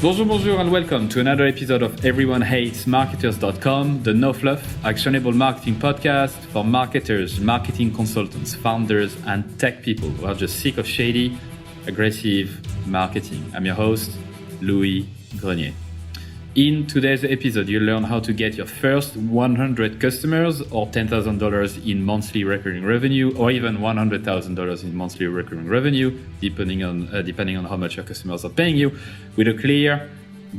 Bonjour, and welcome to another episode of EveryoneHatesMarketers.com, the no-fluff, actionable marketing podcast for marketers, marketing consultants, founders, and tech people who are just sick of shady, aggressive marketing. I'm your host, Louis Grenier. In today's episode, you'll learn how to get your first 100 customers or $10,000 in monthly recurring revenue, or even $100,000 in monthly recurring revenue, depending on how much your customers are paying you, with a clear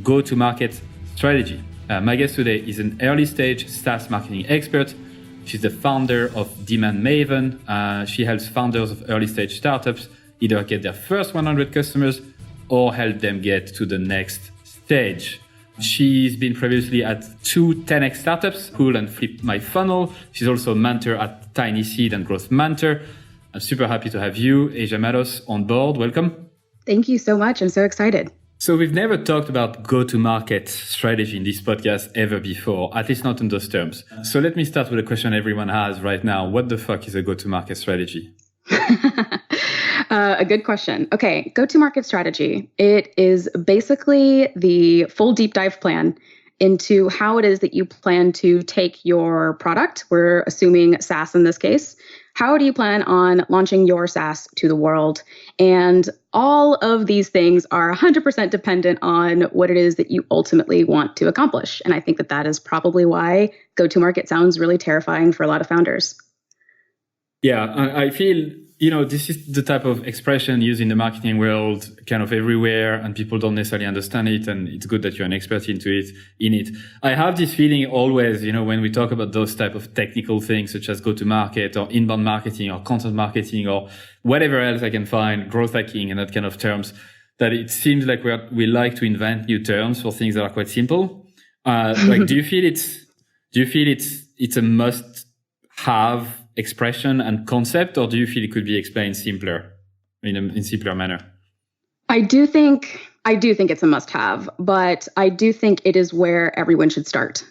go-to-market strategy. My guest today is an early-stage SaaS marketing expert. She's the founder of Demand Maven. She helps founders of early-stage startups either get their first 100 customers or help them get to the next stage. She's been previously at 2 10x startups, Cool and Flip My Funnel. She's also a mentor at Tiny Seed and Growth Mentor. I'm super happy to have you, Asia Matos, on board. Welcome. Thank you so much. I'm so excited. So we've never talked about go-to-market strategy in this podcast ever before, at least not in those terms. So let me start with a question everyone has right now. What the fuck is a go-to-market strategy? A good question. Okay, go-to-market strategy. It is basically the full deep dive plan into how it is that you plan to take your product. We're assuming SaaS in this case. How do you plan on launching your SaaS to the world? And all of these things are 100% dependent on what it is that you ultimately want to accomplish. And I think that that is probably why go-to-market sounds really terrifying for a lot of founders. Yeah, I feel, this is the type of expression used in the marketing world kind of everywhere, and people don't necessarily understand it. And it's good that you're an expert in it. I have this feeling always, when we talk about those type of technical things, such as go-to-market or inbound marketing or content marketing or whatever else I can find, growth hacking and that kind of terms, that it seems like we like to invent new terms for things that are quite simple. Do you feel it's a must-have expression and concept, or do you feel it could be explained simpler, in simpler manner? I do think it's a must-have, but I do think it is where everyone should start,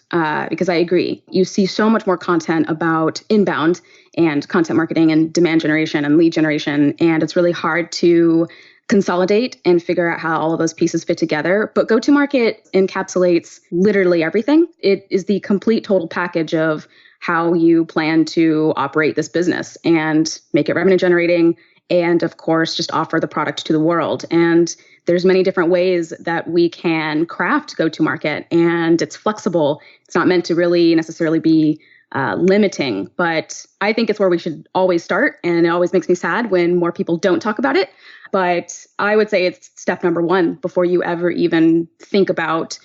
because I agree. You see so much more content about inbound and content marketing and demand generation and lead generation, and it's really hard to consolidate and figure out how all of those pieces fit together. But go-to-market encapsulates literally everything. It is the complete total package of how you plan to operate this business and make it revenue generating, and of course, just offer the product to the world. And there's many different ways that we can craft go-to-market, and it's flexible. It's not meant to really necessarily be limiting, but I think it's where we should always start. And it always makes me sad when more people don't talk about it. But I would say it's step number one before you ever even think about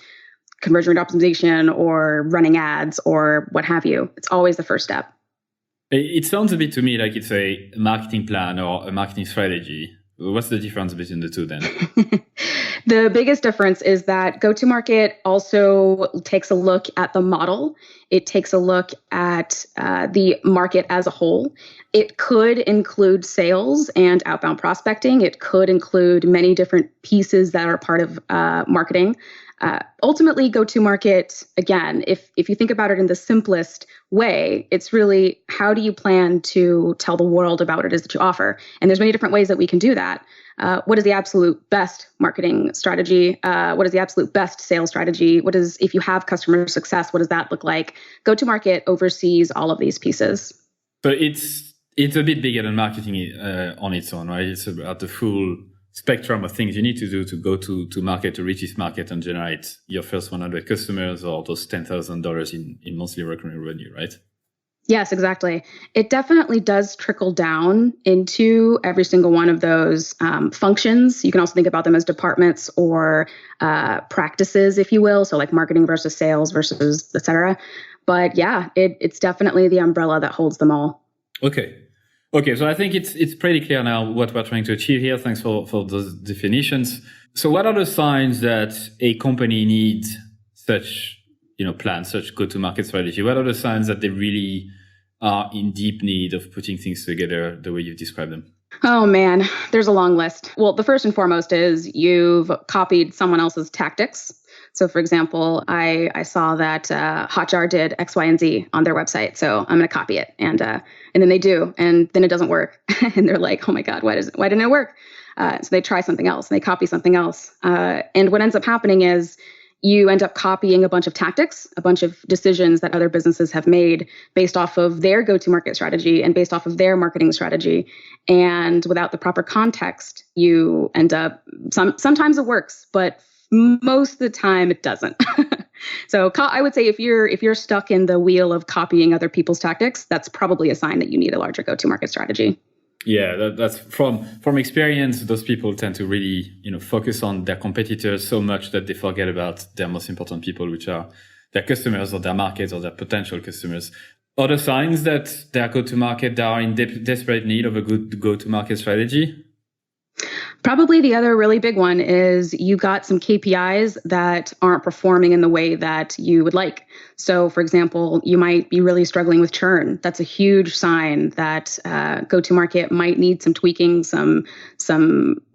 conversion rate optimization or running ads or what have you. It's always the first step. It sounds a bit to me like it's a marketing plan or a marketing strategy. What's the difference between the two then? The biggest difference is that go-to-market also takes a look at the model. It takes a look at the market as a whole. It could include sales and outbound prospecting. It could include many different pieces that are part of marketing. Ultimately, go-to-market, again, if you think about it in the simplest way, it's really how do you plan to tell the world about what it is that you offer? And there's many different ways that we can do that. What is the absolute best marketing strategy? What is the absolute best sales strategy? If you have customer success, what does that look like? Go-to-market oversees all of these pieces. So it's a bit bigger than marketing on its own, right? It's about the full spectrum of things you need to do to go to market, to reach this market and generate your first 100 customers or those $10,000 in monthly recurring revenue, right? Yes, exactly. It definitely does trickle down into every single one of those functions. You can also think about them as departments or practices, if you will. So like marketing versus sales versus et cetera. But yeah, it's definitely the umbrella that holds them all. Okay, so I think it's pretty clear now what we're trying to achieve here. Thanks for those definitions. So what are the signs that a company needs such, plan, such go-to-market strategy? What are the signs that they really are in deep need of putting things together the way you've described them? Oh man, there's a long list. Well, the first and foremost is you've copied someone else's tactics. So, for example, I saw that Hotjar did X, Y, and Z on their website, so I'm going to copy it, and then they do, and then it doesn't work, and they're like, "Oh my God, why didn't it work?" So they try something else, and they copy something else, and what ends up happening is you end up copying a bunch of tactics, a bunch of decisions that other businesses have made based off of their go-to-market strategy and based off of their marketing strategy. And without the proper context, you end up, sometimes it works, but most of the time it doesn't. So I would say if you're stuck in the wheel of copying other people's tactics, that's probably a sign that you need a larger go-to-market strategy. Yeah, that's from experience. Those people tend to really, focus on their competitors so much that they forget about their most important people, which are their customers or their markets or their potential customers. Other signs that their go-to-market, they are in desperate need of a good go-to-market strategy? Probably the other really big one is you got some KPIs that aren't performing in the way that you would like. So, for example, you might be really struggling with churn. That's a huge sign that go-to-market might need some tweaking, some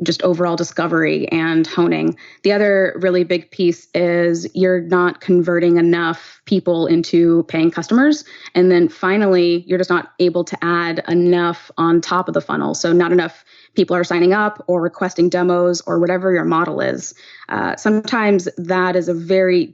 just overall discovery and honing. The other really big piece is you're not converting enough people into paying customers. And then finally, you're just not able to add enough on top of the funnel. So not enough people are signing up or requesting demos or whatever your model is. Sometimes that is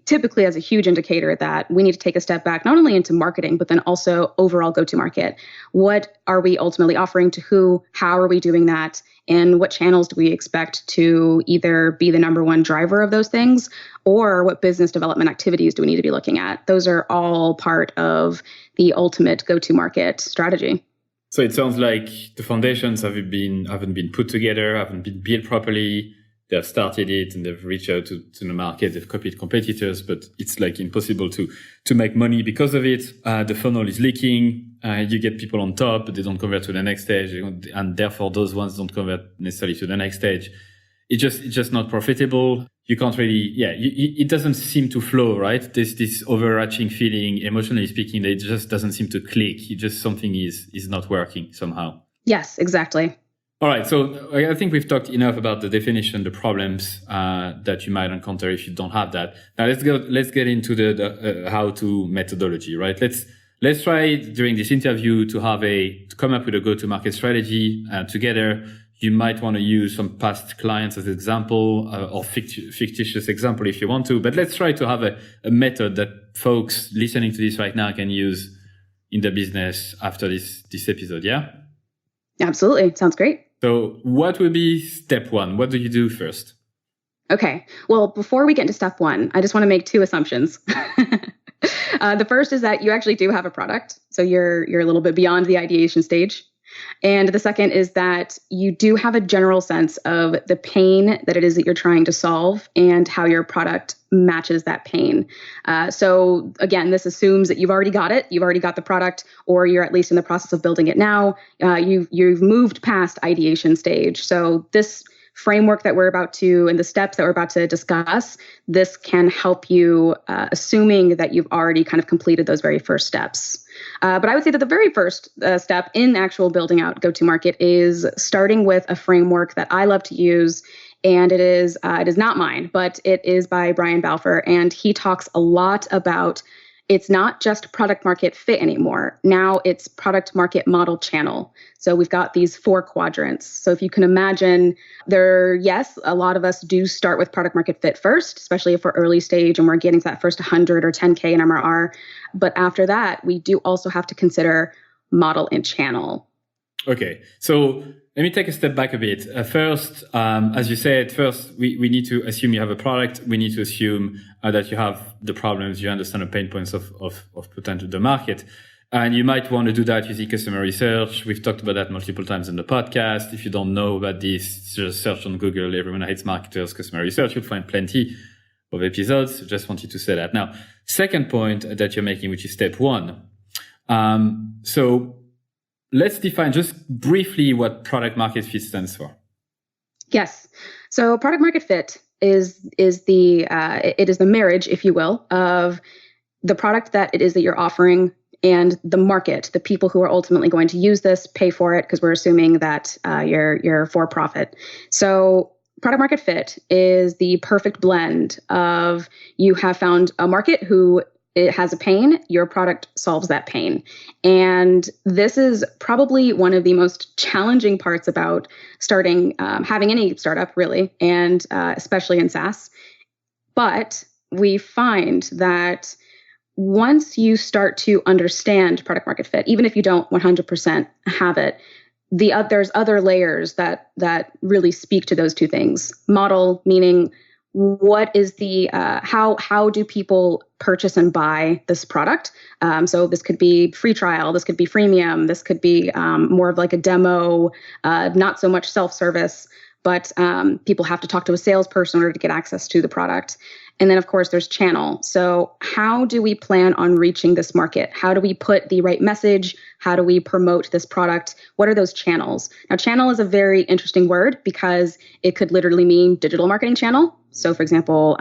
typically as a huge indicator that we need to take a step back, not only into marketing, but then also overall go-to-market. What are we ultimately offering to who? How are we doing that? And what channels do we expect to either be the number one driver of those things, or what business development activities do we need to be looking at? Those are all part of the ultimate go-to-market strategy. So it sounds like the foundations haven't been put together, haven't been built properly. They've started it and they've reached out to the market. They've copied competitors, but it's like impossible to make money because of it. The funnel is leaking. You get people on top, but they don't convert to the next stage, and therefore those ones don't convert necessarily to the next stage. It's just not profitable. You can't really, it doesn't seem to flow, right? There's this overarching feeling, emotionally speaking, that it just doesn't seem to click. Something is not working somehow. Yes, exactly. All right. So I think we've talked enough about the definition, the problems that you might encounter if you don't have that. Now let's get into the how-to methodology, right? Let's try during this interview to come up with a go-to-market strategy together. You might want to use some past clients as example or fictitious example if you want to, but let's try to have a method that folks listening to this right now can use in their business after this episode. Yeah? Absolutely. Sounds great. So what would be step one? What do you do first? Okay. Well, before we get into step one, I just want to make two assumptions. The first is that you actually do have a product. So you're a little bit beyond the ideation stage. And the second is that you do have a general sense of the pain that it is that you're trying to solve and how your product matches that pain. So again, this assumes that you've already got it. You've already got the product, or you're at least in the process of building it now. You've moved past ideation stage. So this framework that we're about to, and the steps that we're about to discuss, this can help you, assuming that you've already kind of completed those very first steps. But I would say that the very first step in actual building out go-to-market is starting with a framework that I love to use. And it is not mine, but it is by Brian Balfour. And he talks a lot about it's not just product market fit anymore. Now it's product market model channel. So we've got these 4 quadrants. So if you can imagine yes, a lot of us do start with product market fit first, especially if we're early stage and we're getting to that first 100 or 10K in MRR. But after that, we do also have to consider model and channel. Okay. So let me take a step back a bit. First, as you said, we need to assume you have a product. We need to assume that you have the problems, you understand the pain points of potential the market. And you might want to do that using customer research. We've talked about that multiple times in the podcast. If you don't know about this, just search on Google, Everyone Hates Marketers, customer research. You'll find plenty of episodes. Just wanted to say that. Now, second point that you're making, which is step 1. So let's define just briefly what product market fit stands for. Yes. So product market fit is the marriage, if you will, of the product that it is that you're offering and the market, the people who are ultimately going to use this, pay for it, because we're assuming that you're for profit. So product market fit is the perfect blend of you have found a market who it has a pain, your product solves that pain. And this is probably one of the most challenging parts about starting, having any startup really, and especially in SaaS. But we find that once you start to understand product market fit, even if you don't 100% have it, there's other layers that really speak to those two things. Model, meaning what is the how do people purchase and buy this product? So this could be free trial, this could be freemium, this could be more of like a demo, not so much self-service, but people have to talk to a salesperson in order to get access to the product. And then, of course, there's channel. So how do we plan on reaching this market? How do we put the right message? How do we promote this product? What are those channels? Now, channel is a very interesting word because it could literally mean digital marketing channel. So, for example,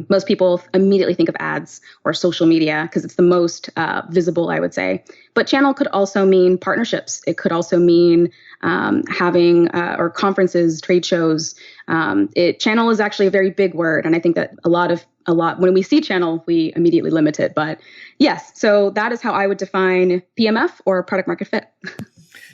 most people immediately think of ads or social media because it's the most visible, I would say. But channel could also mean partnerships. It could also mean having or conferences, trade shows. Channel is actually a very big word, and I think that a lot when we see channel, we immediately limit it. But yes, so that is how I would define PMF or product market fit.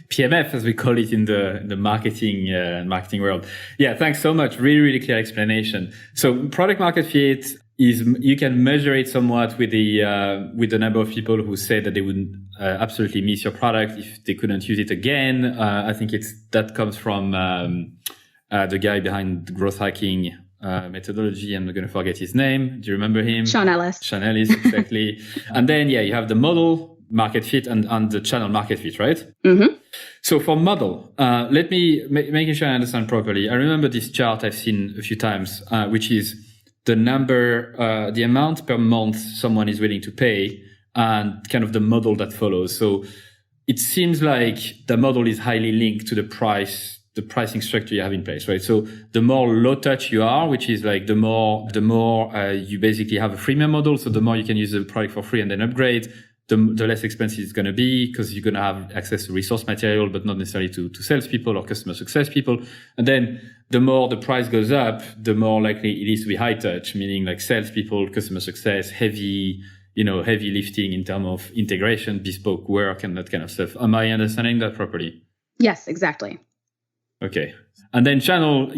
PMF, as we call it in the marketing world. Yeah, thanks so much. Really, really clear explanation. So product market fit is, you can measure it somewhat with the number of people who say that they would absolutely miss your product if they couldn't use it again. I think that comes from the guy behind the growth hacking methodology. I'm not going to forget his name. Do you remember him? Sean Ellis. Sean Ellis, exactly. And then, you have the model market fit and the channel market fit, right? Mm-hmm. So for model, let me making sure I understand properly. I remember this chart I've seen a few times, which is the amount per month someone is willing to pay and kind of the model that follows. So it seems like the model is highly linked to the pricing structure you have in place, right? So the more low touch you are, which is like the more you basically have a freemium model. So the more you can use the product for free and then upgrade, the less expensive it's going to be because you're going to have access to resource material, but not necessarily to salespeople or customer success people. And then the more the price goes up, the more likely it is to be high touch, meaning like salespeople, customer success, heavy lifting in terms of integration, bespoke work, and that kind of stuff. Am I understanding that properly? Yes, exactly. Okay. And then channel,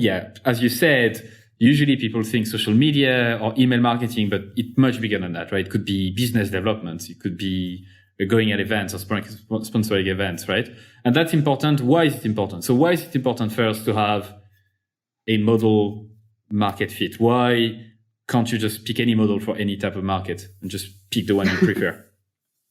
as you said, usually people think social media or email marketing, but it's much bigger than that, right? It could be business development. It could be going at events or sponsoring events, right? And that's important. Why is it important? So why is it important first to have a model market fit? Why can't you just pick any model for any type of market and just pick the one you prefer?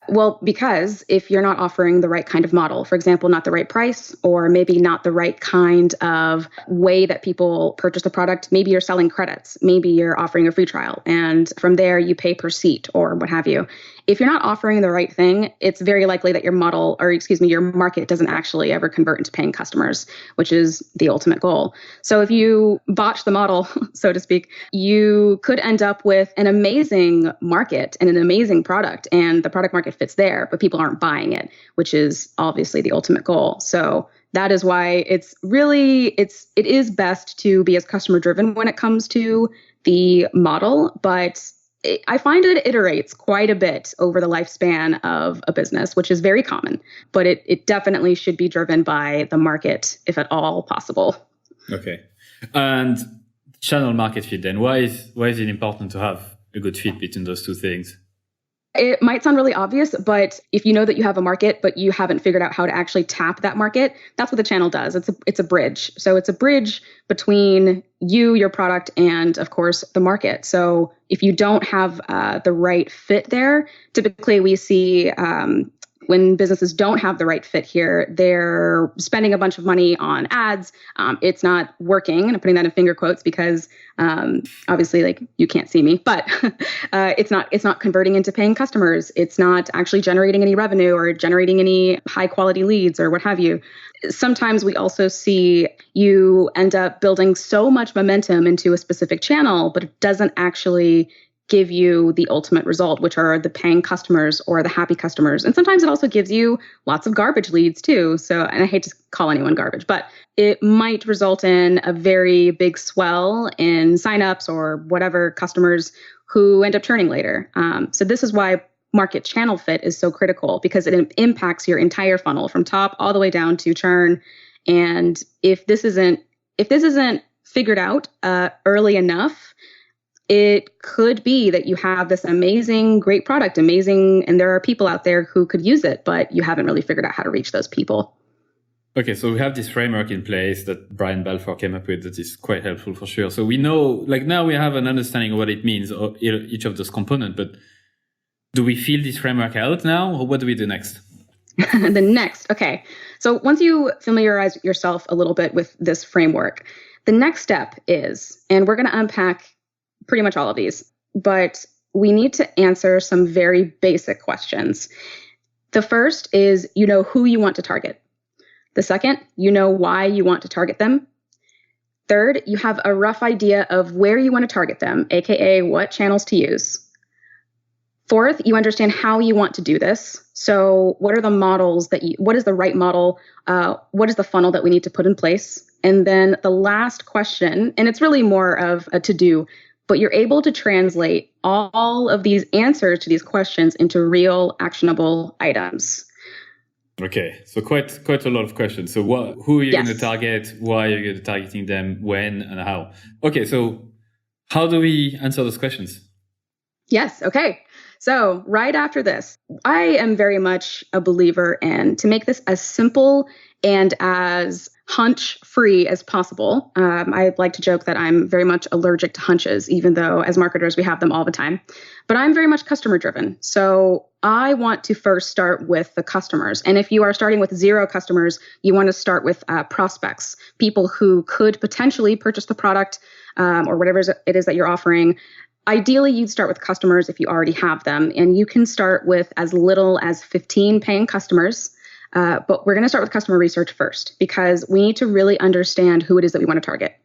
Well, because if you're not offering the right kind of model, for example, not the right price, or maybe not the right kind of way that people purchase the product, maybe you're selling credits, maybe you're offering a free trial, and from there you pay per seat or what have you. If you're not offering the right thing, it's very likely that your market doesn't actually ever convert into paying customers, which is the ultimate goal. So if you botch the model, so to speak, you could end up with an amazing market and an amazing product, and the product market fits there, but people aren't buying it, which is obviously the ultimate goal. So that is why it is best to be as customer driven when it comes to the model, but I find it iterates quite a bit over the lifespan of a business, which is very common, but it definitely should be driven by the market, if at all possible. Okay. And channel market fit then, why is it important to have a good fit between those two things? It might sound really obvious, but if you know that you have a market, but you haven't figured out how to actually tap that market, that's what the channel does. It's a bridge. So it's a bridge between you, your product, and of course the market. So if you don't have the right fit there, typically we see when businesses don't have the right fit here, they're spending a bunch of money on ads. It's not working, and I'm putting that in finger quotes because obviously, like, you can't see me, but it's not converting into paying customers. It's not actually generating any revenue or generating any high quality leads or what have you. Sometimes we also see you end up building so much momentum into a specific channel, but it doesn't actually give you the ultimate result, which are the paying customers or the happy customers. And sometimes it also gives you lots of garbage leads too. So, and I hate to call anyone garbage, but it might result in a very big swell in signups or whatever customers who end up churning later. So this is why market channel fit is so critical, because it impacts your entire funnel from top all the way down to churn. And if this isn't figured out early enough, it could be that you have this amazing, great product, and there are people out there who could use it, but you haven't really figured out how to reach those people. Okay, so we have this framework in place that Brian Balfour came up with that is quite helpful for sure. So we know, like now we have an understanding of what it means, each of those components, but do we fill this framework out now, or what do we do next? Okay. So once you familiarize yourself a little bit with this framework, the next step is, and we're going to unpack pretty much all of these, but we need to answer some very basic questions. The first is, you know who you want to target. The second, you know why you want to target them. Third, you have a rough idea of where you want to target them, aka what channels to use. Fourth, you understand how you want to do this. So what are the models what is the right model? What is the funnel that we need to put in place? And then the last question, and it's really more of a to-do, but you're able to translate all of these answers to these questions into real actionable items. Okay, so quite a lot of questions. So who are you going to target? Why are you going to targeting them? When and how? Okay, so how do we answer those questions? Yes, okay. So right after this, I am very much a believer in to make this as simple and as hunch-free as possible. I like to joke that I'm very much allergic to hunches, even though as marketers we have them all the time. But I'm very much customer-driven. So I want to first start with the customers. And if you are starting with 0 customers, you want to start with prospects, people who could potentially purchase the product or whatever it is that you're offering. Ideally, you'd start with customers if you already have them. And you can start with as little as 15 paying customers. But we're going to start with customer research first, because we need to really understand who it is that we want to target.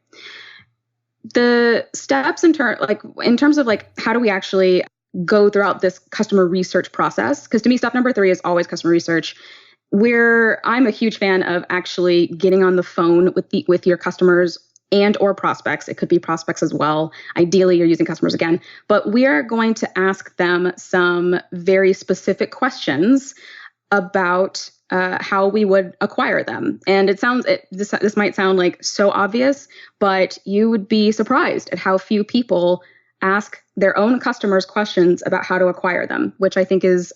The steps in terms of how do we actually go throughout this customer research process? Because to me, step number 3 is always customer research. I'm a huge fan of actually getting on the phone with your customers and or prospects. It could be prospects as well. Ideally, you're using customers again, but we are going to ask them some very specific questions about how we would acquire them. And this might sound like so obvious, but you would be surprised at how few people ask their own customers questions about how to acquire them, which I think is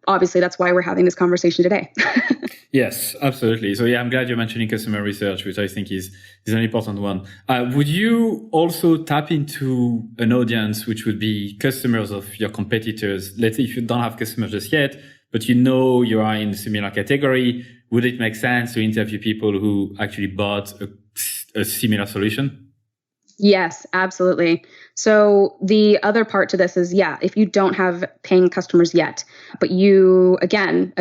obviously that's why we're having this conversation today. Yes, absolutely. So yeah, I'm glad you're mentioning customer research, which I think is an important one. Would you also tap into an audience which would be customers of your competitors? Let's say if you don't have customers just yet, but you are in a similar category, would it make sense to interview people who actually bought a similar solution? Yes, absolutely. So the other part to this is, if you don't have paying customers yet, but you, again,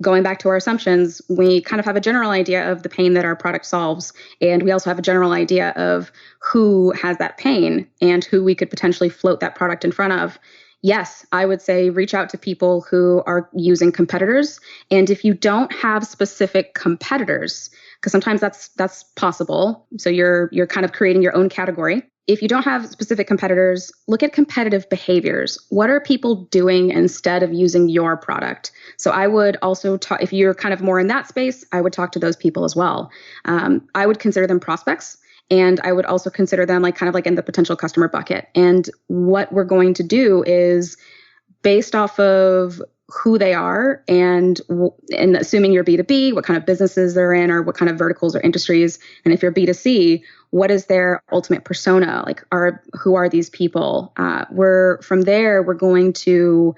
going back to our assumptions, we kind of have a general idea of the pain that our product solves. And we also have a general idea of who has that pain and who we could potentially float that product in front of. Yes, I would say reach out to people who are using competitors. And if you don't have specific competitors, because sometimes that's possible. So you're kind of creating your own category. If you don't have specific competitors, look at competitive behaviors. What are people doing instead of using your product? So I would also talk, if you're kind of more in that space, I would talk to those people as well. I would consider them prospects. And I would also consider them kind of in the potential customer bucket. And what we're going to do is based off of who they are and assuming you're B2B, what kind of businesses they're in or what kind of verticals or industries. And if you're B2C, what is their ultimate persona? Who are these people? From there, we're going to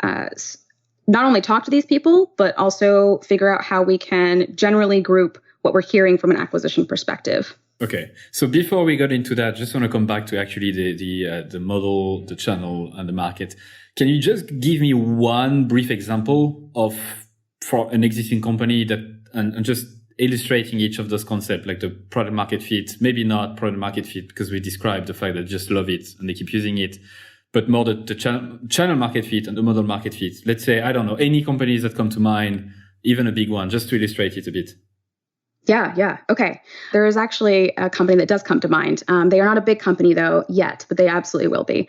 not only talk to these people, but also figure out how we can generally group what we're hearing from an acquisition perspective. Okay. So before we got into that, just want to come back to actually the model, the channel, and the market. Can you just give me one brief example for an existing company and just illustrating each of those concepts, like the product market fit, maybe not product market fit because we described the fact that they just love it and they keep using it, but more the channel market fit and the model market fit. Let's say, I don't know, any companies that come to mind, even a big one, just to illustrate it a bit. Yeah. Okay. There is actually a company that does come to mind. They are not a big company though yet, but they absolutely will be.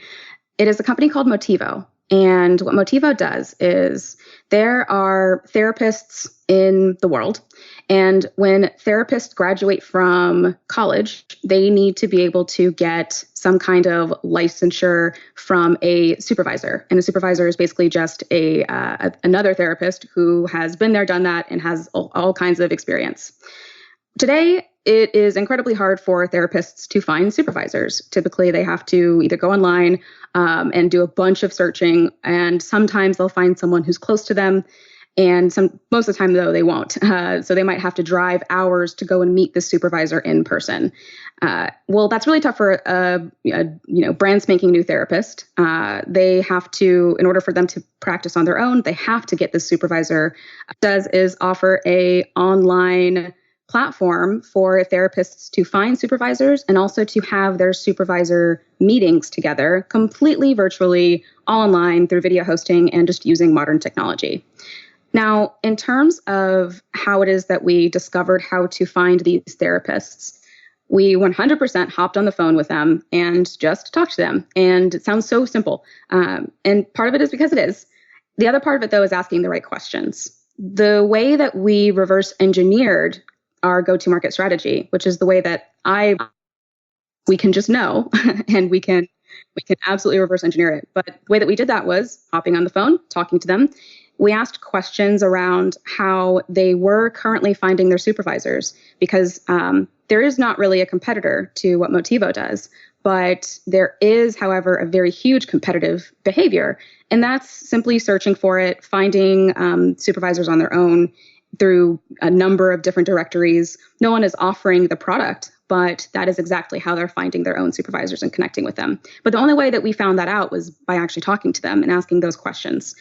It is a company called Motivo. And what Motivo does is there are therapists in the world. And when therapists graduate from college, they need to be able to get some kind of licensure from a supervisor. And a supervisor is basically just another therapist who has been there, done that, and has all kinds of experience. Today, it is incredibly hard for therapists to find supervisors. Typically, they have to either go online and do a bunch of searching, and sometimes they'll find someone who's close to them. And most of the time, though, they won't. So they might have to drive hours to go and meet the supervisor in person. Well, that's really tough for a brand spanking new therapist. They have to, in order for them to practice on their own, they have to get the supervisor. What it does is offer a online platform for therapists to find supervisors and also to have their supervisor meetings together completely virtually, all online through video hosting and just using modern technology. Now, in terms of how it is that we discovered how to find these therapists, we 100% hopped on the phone with them and just talked to them. And it sounds so simple. And part of it is because it is. The other part of it, though, is asking the right questions. The way that we reverse engineered our go-to-market strategy, which is the way that we can just know and we can absolutely reverse engineer it. But the way that we did that was hopping on the phone, talking to them. We asked questions around how they were currently finding their supervisors, because there is not really a competitor to what Motivo does. But there is, however, a very huge competitive behavior, and that's simply searching for it, finding supervisors on their own through a number of different directories. No one is offering the product, but that is exactly how they're finding their own supervisors and connecting with them. But the only way that we found that out was by actually talking to them and asking those questions.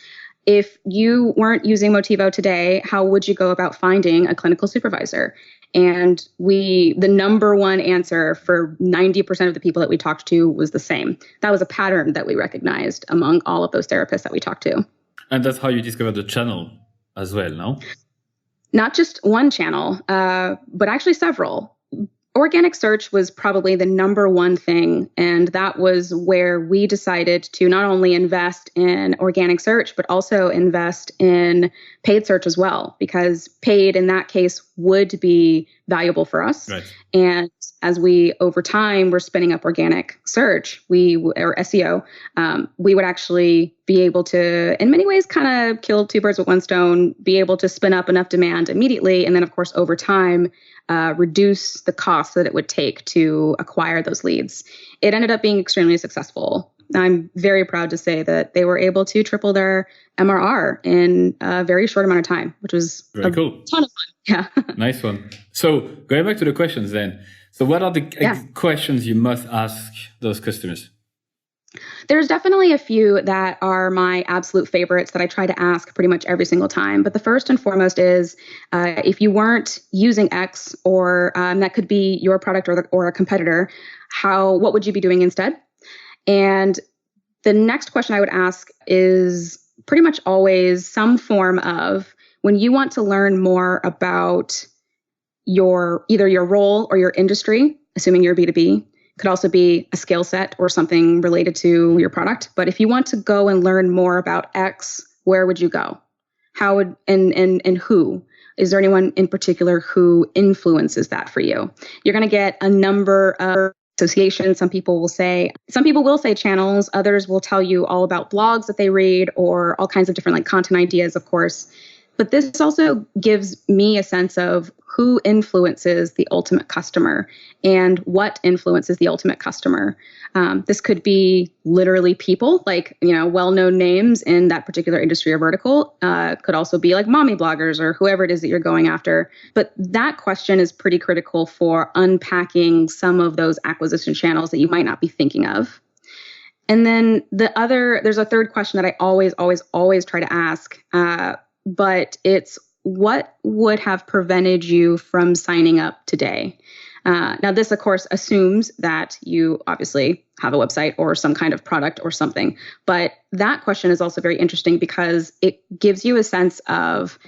If you weren't using Motivo today, how would you go about finding a clinical supervisor? And the number one answer for 90% of the people that we talked to was the same. That was a pattern that we recognized among all of those therapists that we talked to. And that's how you discovered the channel as well, no? Not just one channel, but actually several. Organic search was probably the number one thing, and that was where we decided to not only invest in organic search, but also invest in paid search as well, because paid in that case would be valuable for us. Right. And as we, over time, were spinning up organic search, or SEO, we would actually be able to, in many ways, kind of kill two birds with one stone, be able to spin up enough demand immediately, and then, of course, over time, reduce the cost that it would take to acquire those leads. It ended up being extremely successful. I'm very proud to say that they were able to triple their MRR in a very short amount of time, which was very cool. Ton of fun. Yeah. Nice one. So going back to the questions then. So what are the questions you must ask those customers? There's definitely a few that are my absolute favorites that I try to ask pretty much every single time. But the first and foremost is if you weren't using X, or that could be your product or a competitor, what would you be doing instead? And the next question I would ask is pretty much always some form of, when you want to learn more about either your role or your industry, assuming you're B2B, could also be a skill set or something related to your product. But if you want to go and learn more about X, where would you go? How would, and who? Is there anyone in particular who influences that for you? You're going to get a number of associations. Some people will say channels. Others will tell you all about blogs that they read, or all kinds of different content ideas, of course. But this also gives me a sense of who influences the ultimate customer and what influences the ultimate customer. This could be literally people, well-known names in that particular industry or vertical. Could also be like mommy bloggers or whoever it is that you're going after. But that question is pretty critical for unpacking some of those acquisition channels that you might not be thinking of. And then there's a third question that I always try to ask, but it's what would have prevented you from signing up today? Now, this, of course, assumes that you obviously have a website or some kind of product or something. But that question is also very interesting because it gives you a sense of,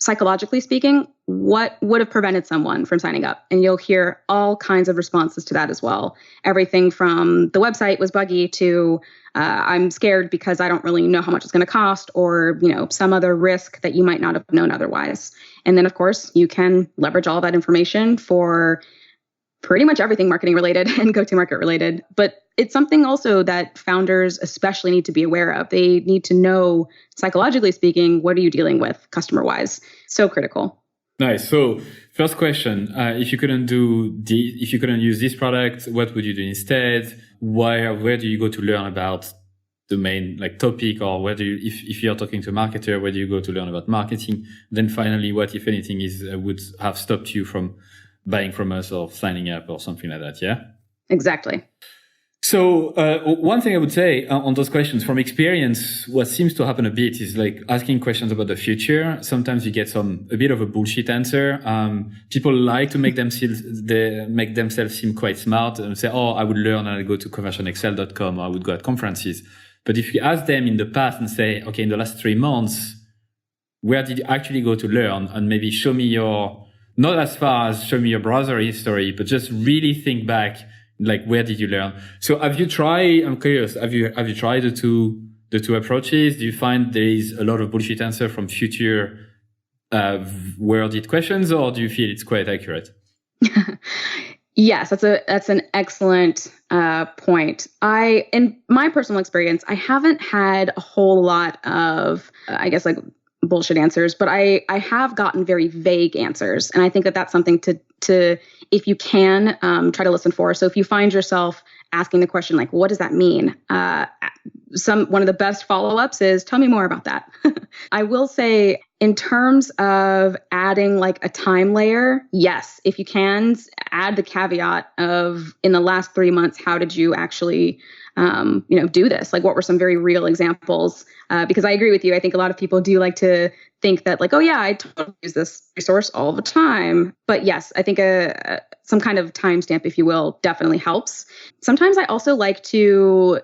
psychologically speaking, what would have prevented someone from signing up? And you'll hear all kinds of responses to that as well. Everything from the website was buggy to I'm scared because I don't really know how much it's going to cost, or some other risk that you might not have known otherwise. And then, of course, you can leverage all that information for pretty much everything marketing related and go-to-market related. But it's something also that founders especially need to be aware of. They need to know, psychologically speaking, what are you dealing with customer-wise? So critical. Nice. So first question, if you couldn't use this product, what would you do instead? Where do you go to learn about the main topic, or if you're talking to a marketer, where do you go to learn about marketing? Then finally, what, if anything, would have stopped you from buying from us or signing up or something like that? Yeah. Exactly. So one thing I would say on those questions from experience, what seems to happen a bit is asking questions about the future. Sometimes you get a bit of a bullshit answer. People like to make themselves seem quite smart and say, oh, I would learn and I'd go to conversionexcel.com, or I would go at conferences. But if you ask them in the past and say, okay, in the last 3 months, where did you actually go to learn? And maybe show me not as far as show me your browser history, but just really think back, where did you learn? So I'm curious, have you tried the two approaches? Do you find there is a lot of bullshit answer from future worded questions, or do you feel it's quite accurate? Yes, that's an excellent point. In my personal experience, I haven't had a whole lot of, bullshit answers, but I have gotten very vague answers. And I think that that's something to if you can, try to listen for. So if you find yourself asking the question, what does that mean? One of the best follow-ups is, tell me more about that. I will say, in terms of adding a time layer, yes, if you can, add the caveat of, in the last 3 months, how did you actually do this? What were some very real examples? Because I agree with you. I think a lot of people do like to think that oh yeah, I totally use this resource all the time. But yes, I think some kind of timestamp, if you will, definitely helps. Sometimes I also like to,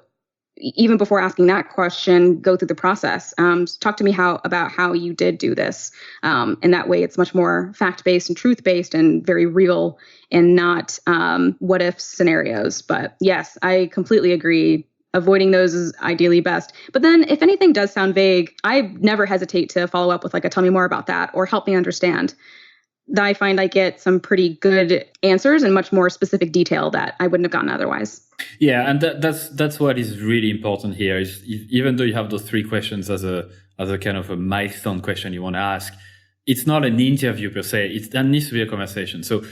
even before asking that question, go through the process. Talk to me about how you did do this. And that way it's much more fact-based and truth-based and very real, and not what-if scenarios. But yes, I completely agree. Avoiding those is ideally best. But then if anything does sound vague, I never hesitate to follow up with tell me more about that, or help me understand. I find I get some pretty good answers and much more specific detail that I wouldn't have gotten otherwise. Yeah, and that's what is really important here. Is even though you have those 3 questions as a kind of a milestone question you want to ask, it's not an interview per se. That needs to be a conversation. So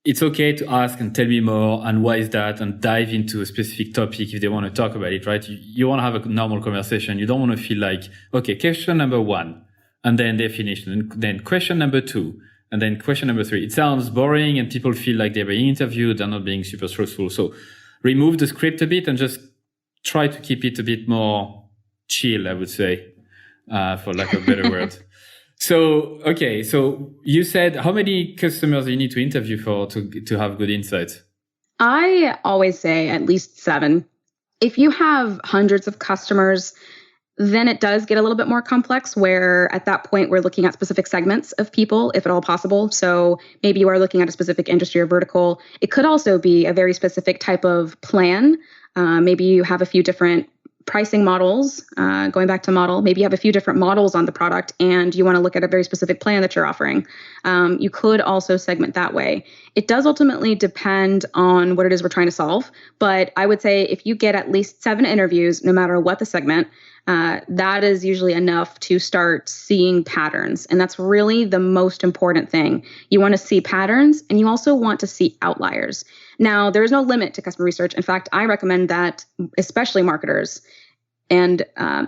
it's okay to ask and tell me more, and why is that, and dive into a specific topic if they want to talk about it, right? You want to have a normal conversation. You don't want to feel okay, question number 1, and then they finish, and then question number 2. And then question number 3. It sounds boring and people feel like they're being interviewed. They're not being super truthful. So remove the script a bit and just try to keep it a bit more chill, I would say, for lack of a better word. So, okay. So you said, how many customers do you need to interview for to have good insights? I always say at least 7. If you have hundreds of customers, then it does get a little bit more complex, where at that point we're looking at specific segments of people, if at all possible. So maybe you are looking at a specific industry or vertical. It could also be a very specific type of plan. Maybe you have a few different pricing models, going back to model. Maybe you have a few different models on the product and you want to look at a very specific plan that you're offering. You could also segment that way. It does ultimately depend on what it is we're trying to solve. But I would say if you get at least 7 interviews, no matter what the segment, that is usually enough to start seeing patterns. And that's really the most important thing. You want to see patterns, and you also want to see outliers. Now, there is no limit to customer research. In fact, I recommend that especially marketers, and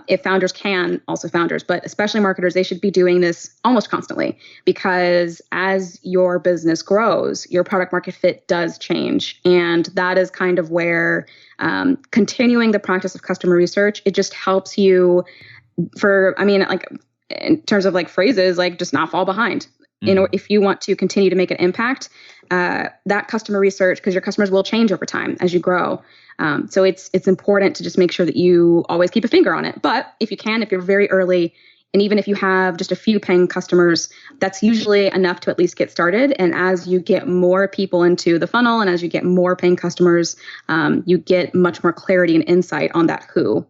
if founders can, also founders, but especially marketers, they should be doing this almost constantly, because as your business grows, your product market fit does change. And that is kind of where continuing the practice of customer research, it just helps you in terms of like phrases, like just not fall behind. If you want to continue to make an impact, that customer research, because your customers will change over time as you grow. So it's important to just make sure that you always keep a finger on it. But if you're very early, and even if you have just a few paying customers, that's usually enough to at least get started. And as you get more people into the funnel and as you get more paying customers, you get much more clarity and insight on that who.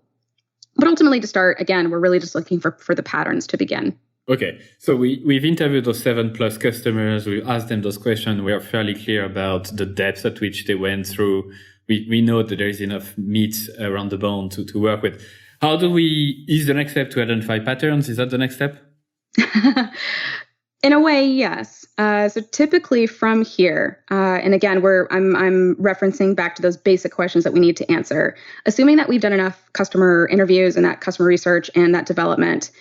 But ultimately, to start, again, we're really just looking for the patterns to begin. Okay, so we've interviewed those 7+ customers. We asked them those questions. We are fairly clear about the depth at which they went through. We know that there is enough meat around the bone to work with. Is the next step to identify patterns? Is that the next step? In a way, yes. So typically from here, and again, I'm referencing back to those basic questions that we need to answer. Assuming that we've done enough customer interviews and that customer research and that development,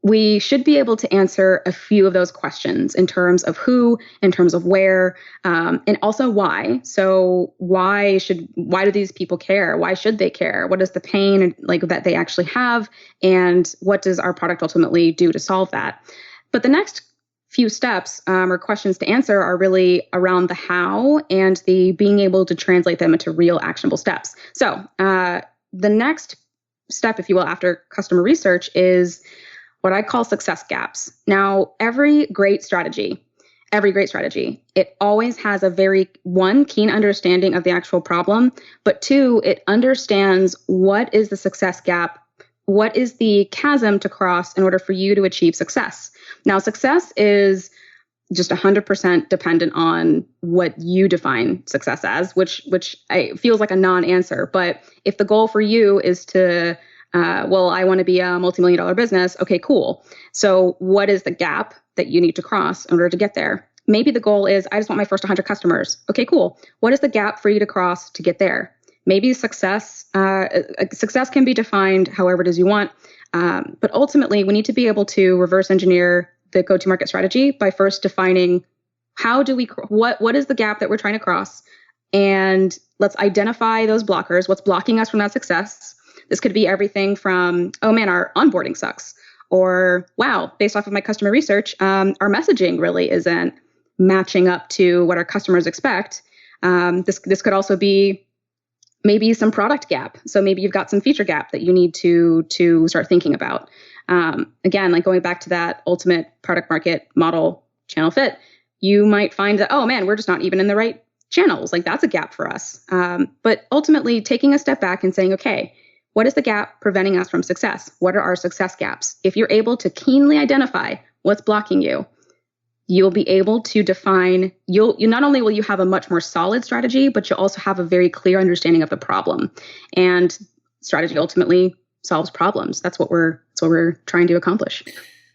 we should be able to answer a few of those questions in terms of who, in terms of where, and also why. So why do these people care? Why should they care? What is the pain like that they actually have? And what does our product ultimately do to solve that? But the next few steps or questions to answer are really around the how and the being able to translate them into real actionable steps. So the next step, if you will, after customer research is what I call success gaps. Now, every great strategy, it always has a very, one, keen understanding of the actual problem, but two, it understands what is the success gap, what is the chasm to cross in order for you to achieve success. Now, success is just 100% dependent on what you define success as, which feels like a non-answer. But if the goal for you is to I want to be a multi-million-dollar business. Okay, cool. So what is the gap that you need to cross in order to get there? Maybe the goal is, I just want my first 100 customers. Okay, cool. What is the gap for you to cross to get there? Maybe success can be defined however it is you want. But ultimately, we need to be able to reverse engineer the go-to-market strategy by first defining what is the gap that we're trying to cross? And let's identify those blockers. What's blocking us from that success? This could be everything from, oh man, our onboarding sucks. Or, wow, based off of my customer research, our messaging really isn't matching up to what our customers expect. This could also be maybe some product gap. So maybe you've got some feature gap that you need to start thinking about. Again, like going back to that ultimate product market model channel fit, you might find that, oh man, we're just not even in the right channels. Like that's a gap for us. But ultimately taking a step back and saying, okay, what is the gap preventing us from success? What are our success gaps? If you're able to keenly identify what's blocking you, you'll be able to define, you not only will you have a much more solid strategy, but you'll also have a very clear understanding of the problem. And strategy ultimately solves problems. That's what we're trying to accomplish.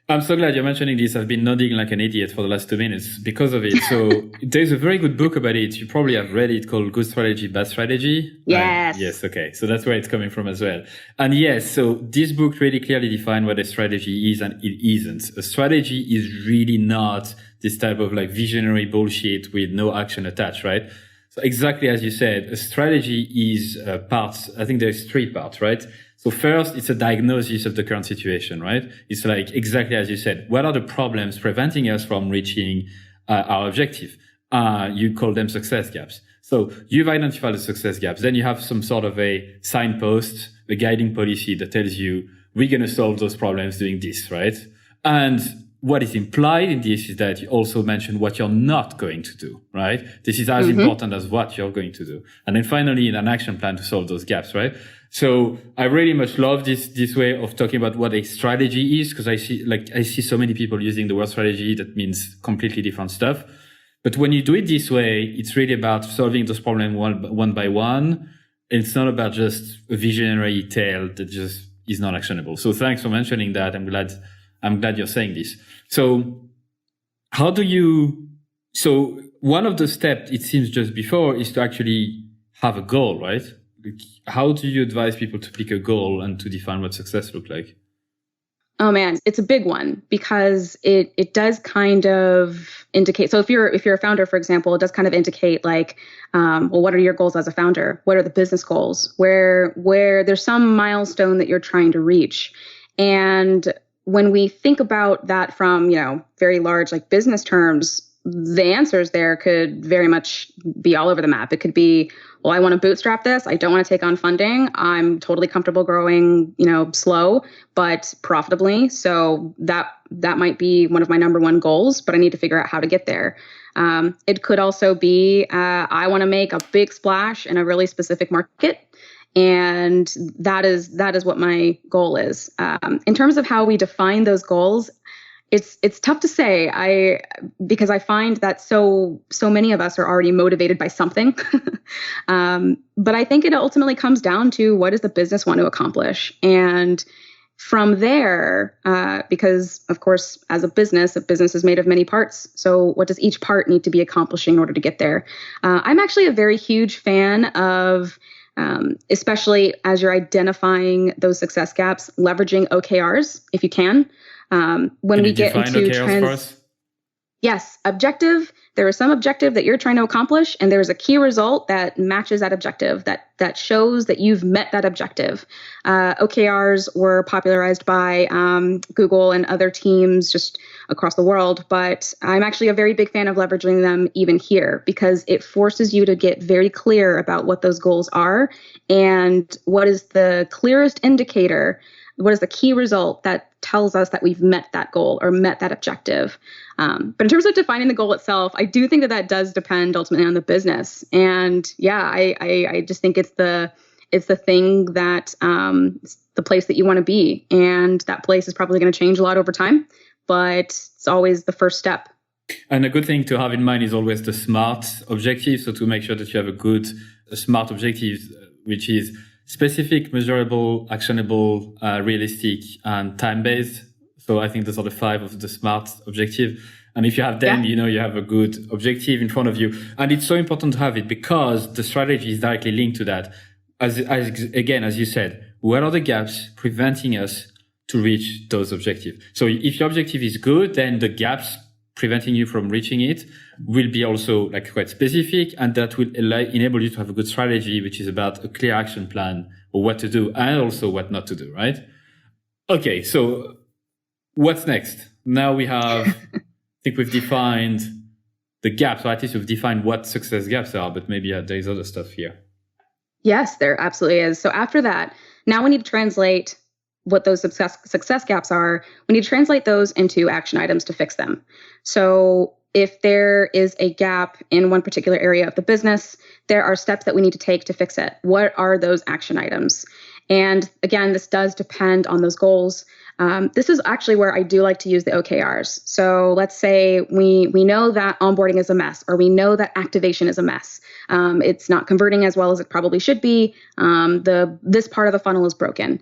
I'm so glad you're mentioning this. I've been nodding like an idiot for the last 2 minutes because of it. So there's a very good book about it. You probably have read it called Good Strategy, Bad Strategy. Yes. Yes. Okay. So that's where it's coming from as well. And yes, so this book really clearly defines what a strategy is and it isn't. A strategy is really not this type of like visionary bullshit with no action attached, right? So exactly as you said, a strategy is parts. I think there's 3 parts, right? So first, it's a diagnosis of the current situation, right? It's like exactly as you said, what are the problems preventing us from reaching our objective? You call them success gaps. So you've identified the success gaps. Then you have some sort of a signpost, a guiding policy that tells you we're going to solve those problems doing this, right? And what is implied in this is that you also mention what you're not going to do, right? This is as important as what you're going to do. And then finally, an action plan to solve those gaps, right? So I really much love this way of talking about what a strategy is, because I see so many people using the word strategy that means completely different stuff. But when you do it this way, it's really about solving those problems one by one. And it's not about just a visionary tale that just is not actionable. So thanks for mentioning that. I'm glad you're saying this. So so one of the steps, it seems just before, is to actually have a goal, right? How do you advise people to pick a goal and to define what success looks like? Oh man, it's a big one because it does kind of indicate. So if you're a founder, for example, it does kind of indicate like, well, what are your goals as a founder? What are the business goals? Where there's some milestone that you're trying to reach. And when we think about that from, very large like business terms, the answers there could very much be all over the map. It could be, well, I want to bootstrap this. I don't want to take on funding. I'm totally comfortable growing, slow, but profitably. So that might be one of my number one goals, but I need to figure out how to get there. It could also be, I want to make a big splash in a really specific market. And that is what my goal is. In terms of how we define those goals, it's tough to say. Because I find that so many of us are already motivated by something. But I think it ultimately comes down to, what does the business want to accomplish? And from there, because of course, as a business is made of many parts. So what does each part need to be accomplishing in order to get there? I'm actually a very huge fan of, especially as you're identifying those success gaps, leveraging OKRs if you can. When we get into OKRs for us? Yes, objective. There is some objective that you're trying to accomplish, and there's a key result that matches that objective, that shows that you've met that objective. OKRs were popularized by Google and other teams just across the world, but I'm actually a very big fan of leveraging them even here, because it forces you to get very clear about what those goals are and what is the clearest indicator. What is the key result that tells us that we've met that goal or met that objective? But in terms of defining the goal itself, I do think that does depend ultimately on the business. And yeah, I just think it's the thing that it's the place that you want to be. And that place is probably going to change a lot over time, but it's always the first step. And a good thing to have in mind is always the SMART objective. So to make sure that you have a SMART objective, which is specific, measurable, actionable, realistic, and time-based. So I think those are the 5 of the SMART objective. And if you have them, you have a good objective in front of you. And it's so important to have it because the strategy is directly linked to that. As you said, what are the gaps preventing us to reach those objectives? So if your objective is good, then the gaps preventing you from reaching it will be also like quite specific, and that will enable you to have a good strategy, which is about a clear action plan or what to do and also what not to do, right? Okay, so what's next? Now we have, I think we've defined the gaps, or at least we've defined what success gaps are, but maybe there's other stuff here. Yes, there absolutely is. So after that, now we need to translate what those success gaps are. We need to translate those into action items to fix them. So if there is a gap in one particular area of the business, there are steps that we need to take to fix it. What are those action items? And again, this does depend on those goals. This is actually where I do like to use the OKRs. So let's say we know that onboarding is a mess, or we know that activation is a mess. It's not converting as well as it probably should be. This part of the funnel is broken.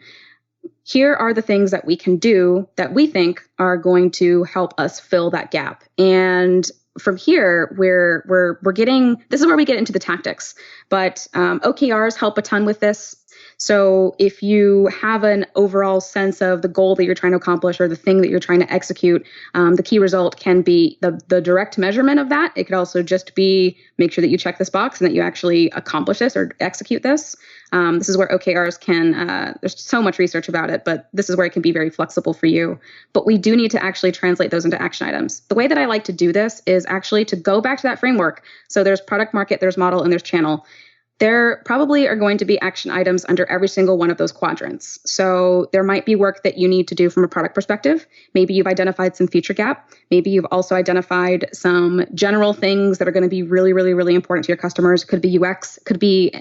Here are the things that we can do that we think are going to help us fill that gap. And from here, we're getting, this is where we get into the tactics, but OKRs help a ton with this. So if you have an overall sense of the goal that you're trying to accomplish or the thing that you're trying to execute, the key result can be the direct measurement of that. It could also just be make sure that you check this box and that you actually accomplish this or execute this. This is where OKRs can, there's so much research about it, but this is where it can be very flexible for you. But we do need to actually translate those into action items. The way that I like to do this is actually to go back to that framework. So there's product, market, there's model, and there's channel. There probably are going to be action items under every single one of those quadrants. So there might be work that you need to do from a product perspective. Maybe you've identified some feature gap. Maybe you've also identified some general things that are going to be really, really, really important to your customers. It could be UX, it could be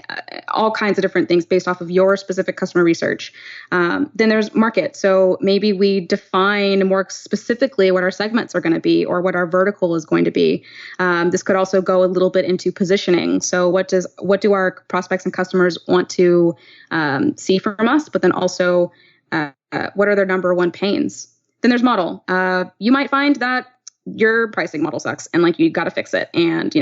all kinds of different things based off of your specific customer research. Then there's market. So maybe we define more specifically what our segments are going to be or what our vertical is going to be. This could also go a little bit into positioning. So what do our prospects and customers want to see from us, but then also what are their number one pains? Then there's model. You might find that your pricing model sucks and like you got to fix it. And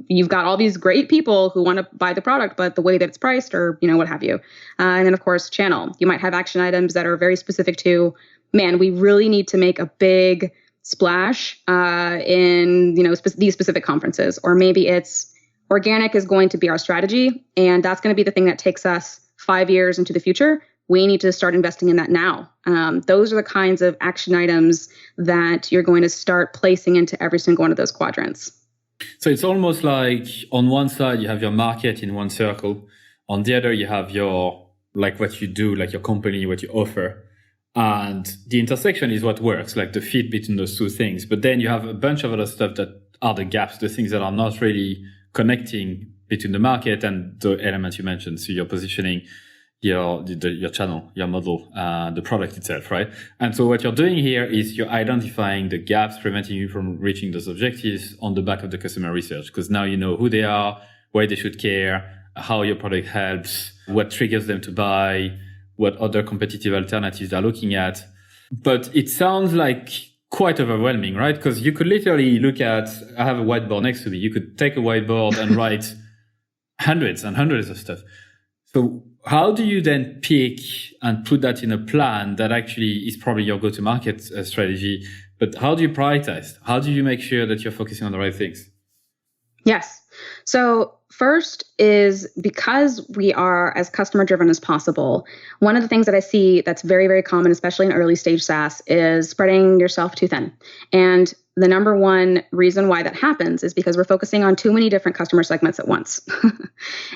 you've got all these great people who want to buy the product, but the way that it's priced or what have you. And then of course channel. You might have action items that are very specific to, man, we really need to make a big splash in these specific conferences, or maybe it's organic is going to be our strategy, and that's going to be the thing that takes us 5 years into the future. we need to start investing in that now. Those are the kinds of action items that you're going to start placing into every single one of those quadrants. So it's almost like on one side, you have your market in one circle. On the other, you have your, like what you do, like your company, what you offer. And the intersection is what works, like the fit between those two things. But then you have a bunch of other stuff that are the gaps, the things that are not really connecting between the market and the elements you mentioned. So your positioning, your channel, your model, the product itself, right? And so what you're doing here is you're identifying the gaps preventing you from reaching those objectives on the back of the customer research, because now you know who they are, why they should care, how your product helps, what triggers them to buy, what other competitive alternatives they're looking at. But it sounds like quite overwhelming, right? Because you could literally look at, I have a whiteboard next to me. You could take a whiteboard and write hundreds and hundreds of stuff. So how do you then pick and put that in a plan that actually is probably your go-to-market strategy? But how do you prioritize? How do you make sure that you're focusing on the right things? Yes. So first is, because we are as customer driven as possible, one of the things that I see that's very, very common, especially in early stage SaaS, is spreading yourself too thin. And the number one reason why that happens is because we're focusing on too many different customer segments at once.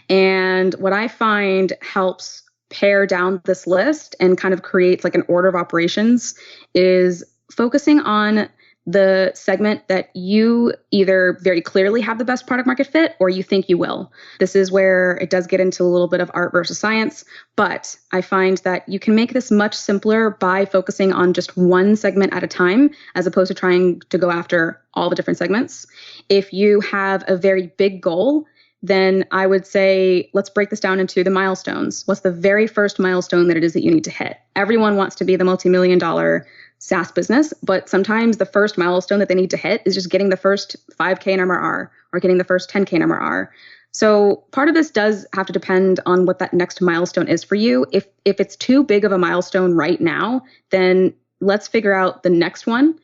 And what I find helps pare down this list and kind of creates like an order of operations is focusing on the segment that you either very clearly have the best product market fit or you think you will. This is where it does get into a little bit of art versus science, but I find that you can make this much simpler by focusing on just one segment at a time, as opposed to trying to go after all the different segments. If you have a very big goal, then I would say, let's break this down into the milestones. What's the very first milestone that it is that you need to hit? Everyone wants to be the multi-million-dollar SaaS business, but sometimes the first milestone that they need to hit is just getting the first 5K in MRR or getting the first 10K in MRR. So part of this does have to depend on what that next milestone is for you. If it's too big of a milestone right now, then let's figure out the next one.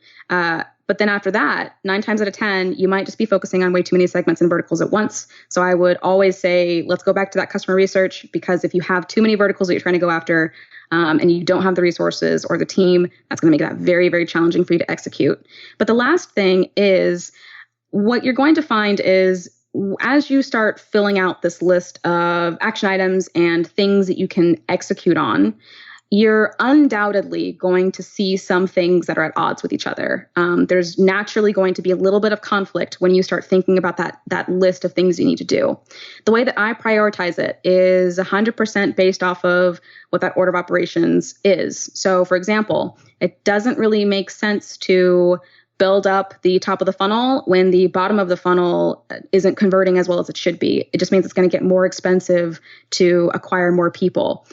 But then after that, 9 times out of 10, you might just be focusing on way too many segments and verticals at once. So I would always say, let's go back to that customer research, because if you have too many verticals that you're trying to go after, and you don't have the resources or the team, that's going to make that very, very challenging for you to execute. But the last thing is, what you're going to find is, as you start filling out this list of action items and things that you can execute on, you're undoubtedly going to see some things that are at odds with each other. There's naturally going to be a little bit of conflict when you start thinking about that list of things you need to do. The way that I prioritize it is 100% based off of what that order of operations is. So, for example, it doesn't really make sense to build up the top of the funnel when the bottom of the funnel isn't converting as well as it should be. It just means it's going to get more expensive to acquire more people.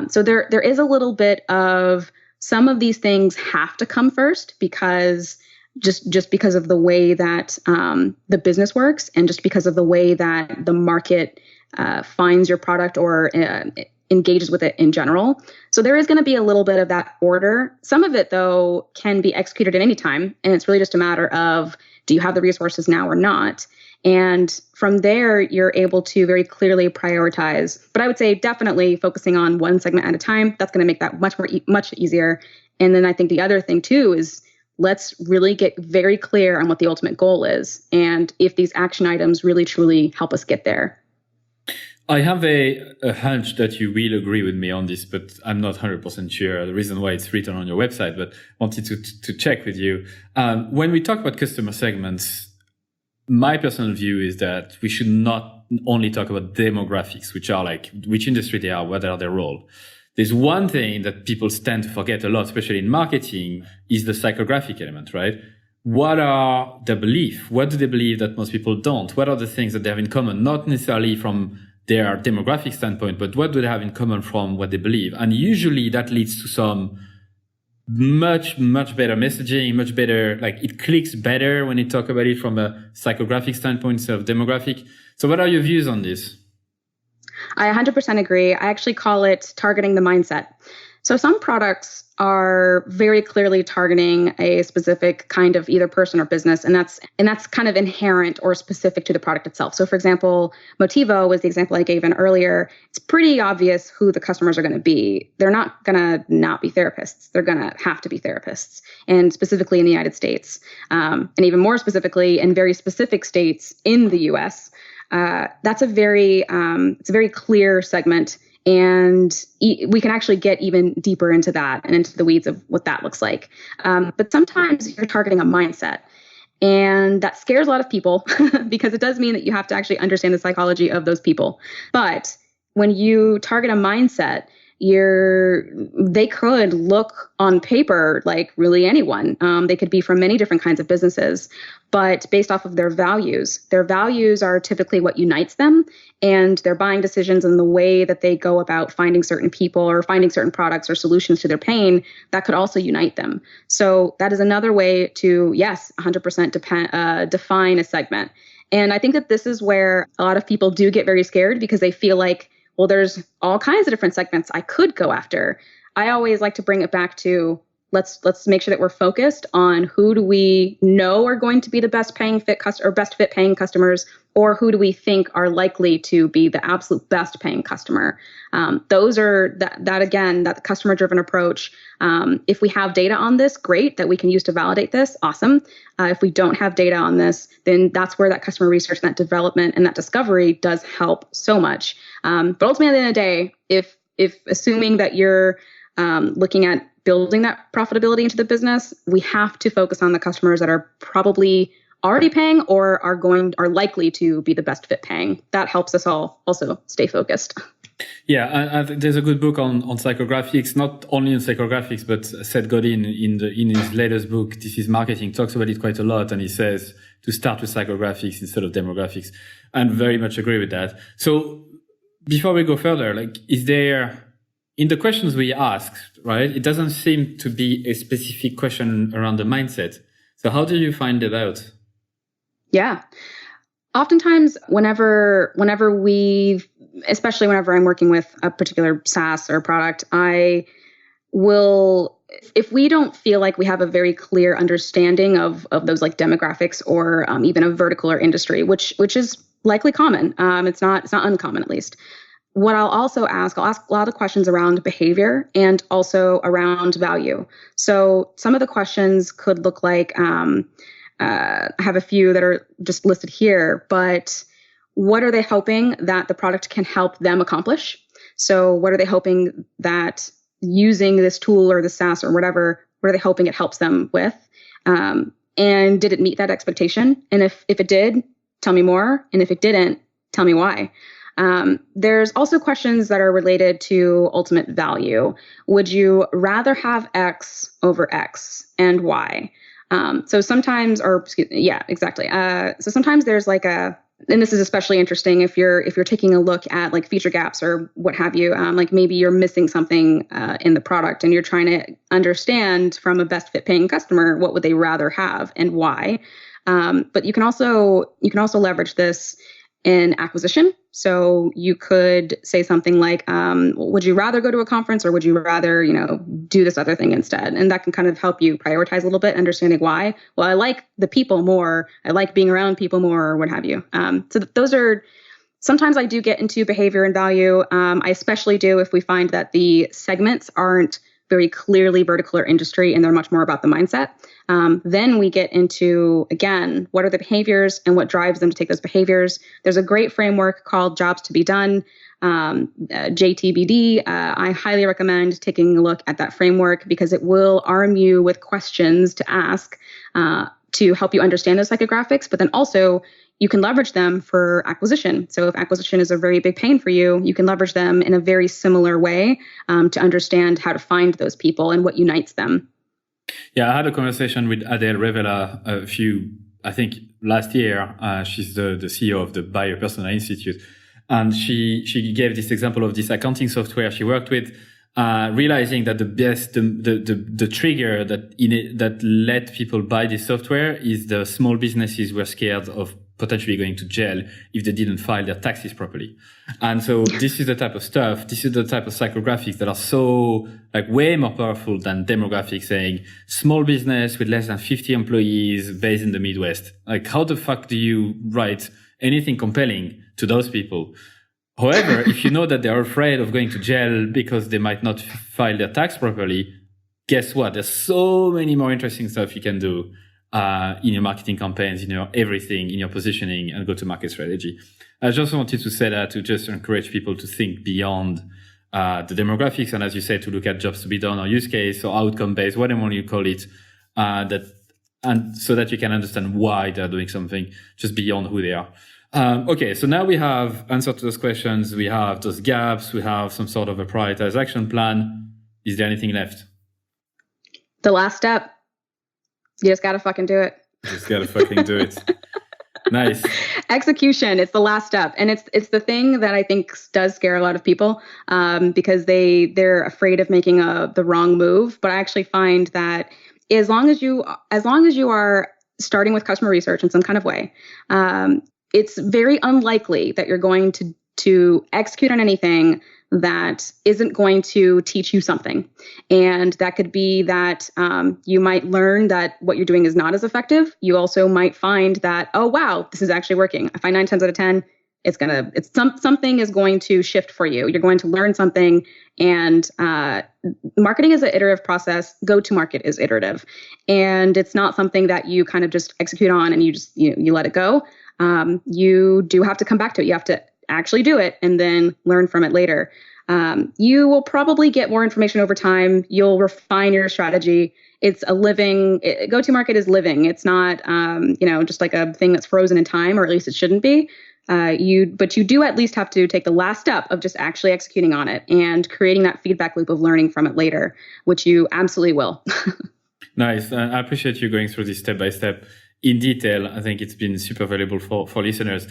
So there is a little bit of, some of these things have to come first, because just because of the way that the business works, and just because of the way that the market finds your product or engages with it in general. So there is going to be a little bit of that order. Some of it, though, can be executed at any time. And it's really just a matter of, do you have the resources now or not? And from there, you're able to very clearly prioritize. But I would say definitely focusing on one segment at a time. That's going to make that much easier. And then I think the other thing, too, is let's really get very clear on what the ultimate goal is, and if these action items really, truly help us get there. I have a hunch that you will agree with me on this, but I'm not 100% sure. The reason why it's written on your website, but wanted to check with you. When we talk about customer segments, my personal view is that we should not only talk about demographics, which are like which industry they are, what are their role. There's one thing that people tend to forget a lot, especially in marketing, is the psychographic element, right? What are their beliefs? What do they believe that most people don't? What are the things that they have in common? Not necessarily from their demographic standpoint, but what do they have in common from what they believe? And usually that leads to some much better messaging, much better, like it clicks better when you talk about it from a psychographic standpoint instead of demographic. So what are your views on this? I 100% agree. I actually call it targeting the mindset. So some products are very clearly targeting a specific kind of either person or business, and that's kind of inherent or specific to the product itself. So for example, Motivo was the example I gave in earlier. It's pretty obvious who the customers are going to be. They're not going to not be therapists. They're going to have to be therapists, and specifically in the United States, and even more specifically in very specific states in the US. That's a very clear segment. And we can actually get even deeper into that and into the weeds of what that looks like. But sometimes you're targeting a mindset. And that scares a lot of people because it does mean that you have to actually understand the psychology of those people. But when you target a mindset, they could look on paper like really anyone. They could be from many different kinds of businesses, but based off of their values are typically what unites them, and their buying decisions and the way that they go about finding certain people or finding certain products or solutions to their pain, that could also unite them. So that is another way to, yes, 100% define a segment. And I think that this is where a lot of people do get very scared because they feel like, well, there's all kinds of different segments I could go after. I always like to bring it back to let's make sure that we're focused on who do we know are going to be the best fit paying customers, or who do we think are likely to be the absolute best paying customer. Those are that customer driven approach. If we have data on this, great, that we can use to validate this, awesome. If we don't have data on this, then that's where that customer research and that development and that discovery does help so much. But ultimately, at the end of the day, if assuming that you're looking at building that profitability into the business, we have to focus on the customers that are probably already paying or are likely to be the best fit paying. That helps us all also stay focused. Yeah, there's a good book on psychographics, not only on psychographics, but Seth Godin in his latest book, This is Marketing, talks about it quite a lot. And he says to start with psychographics instead of demographics. And very much agree with that. So before we go further, is there, in the questions we asked, right, it doesn't seem to be a specific question around the mindset. So how do you find it out? Yeah. Oftentimes, whenever especially whenever I'm working with a particular SaaS or product, I will, if we don't feel like we have a very clear understanding of those like demographics or even a vertical or industry, which is likely common. It's not uncommon, at least. What I'll ask a lot of questions around behavior and also around value. So some of the questions could look like, I have a few that are just listed here, but what are they hoping that the product can help them accomplish? So what are they hoping that using this tool or the SaaS or whatever, what are they hoping it helps them with? And did it meet that expectation? And if it did, tell me more. And if it didn't, tell me why. There's also questions that are related to ultimate value. Would you rather have X over X, and why? So sometimes there's and this is especially interesting if you're taking a look at like feature gaps or what have you, like maybe you're missing something in the product and you're trying to understand from a best fit paying customer, what would they rather have and why? But you can also leverage this in acquisition. So you could say something like, would you rather go to a conference or would you rather, do this other thing instead? And that can kind of help you prioritize a little bit, understanding why. Well, I like the people more. I like being around people more, or what have you. So those are, sometimes I do get into behavior and value. I especially do if we find that the segments aren't very clearly vertical or industry and they're much more about the mindset. Then we get into, again, what are the behaviors and what drives them to take those behaviors. There's a great framework called Jobs to be Done, JTBD. I highly recommend taking a look at that framework because it will arm you with questions to ask to help you understand those psychographics, but then also you can leverage them for acquisition. So if acquisition is a very big pain for you, you can leverage them in a very similar way to understand how to find those people and what unites them. Yeah, I had a conversation with Adele Revela I think last year. She's the CEO of the Buyer Persona Institute. And she gave this example of this accounting software she worked with, realizing that the trigger that let people buy this software is the small businesses were scared of potentially going to jail if they didn't file their taxes properly. And so this is the type of stuff, this is the type of psychographics that are so like way more powerful than demographics saying small business with less than 50 employees based in the Midwest. Like how the fuck do you write anything compelling to those people? However, if you know that they're afraid of going to jail because they might not file their tax properly, guess what? There's so many more interesting stuff you can do in your marketing campaigns, in your everything, in your positioning and go-to-market strategy. I just wanted to say that to just encourage people to think beyond the demographics and, as you said, to look at jobs to be done or use case or outcome-based, whatever you call it, and so that you can understand why they're doing something just beyond who they are. Okay, so now we have answered to those questions. We have those gaps. We have some sort of a prioritized action plan. Is there anything left? The last step. You just got to fucking do it. Just got to fucking do it. Nice. Execution. It's the last step. And it's the thing that I think does scare a lot of people because they're afraid of making the wrong move. But I actually find that as long as you are starting with customer research in some kind of way, it's very unlikely that you're going to execute on anything that isn't going to teach you something. And that could be that you might learn that what you're doing is not as effective. You also might find that, oh, wow, this is actually working. I find 9 times out of 10, something is going to shift for you. You're going to learn something. And marketing is an iterative process. Go-to-market is iterative. And it's not something that you kind of just execute on and you let it go. You do have to come back to it. You have to actually do it and then learn from it later. You will probably get more information over time. You'll refine your strategy. It's a living, go-to-market is living. It's not, just like a thing that's frozen in time, or at least it shouldn't be. But you do at least have to take the last step of just actually executing on it and creating that feedback loop of learning from it later, which you absolutely will. Nice. I appreciate you going through this step by step in detail. I think it's been super valuable for listeners.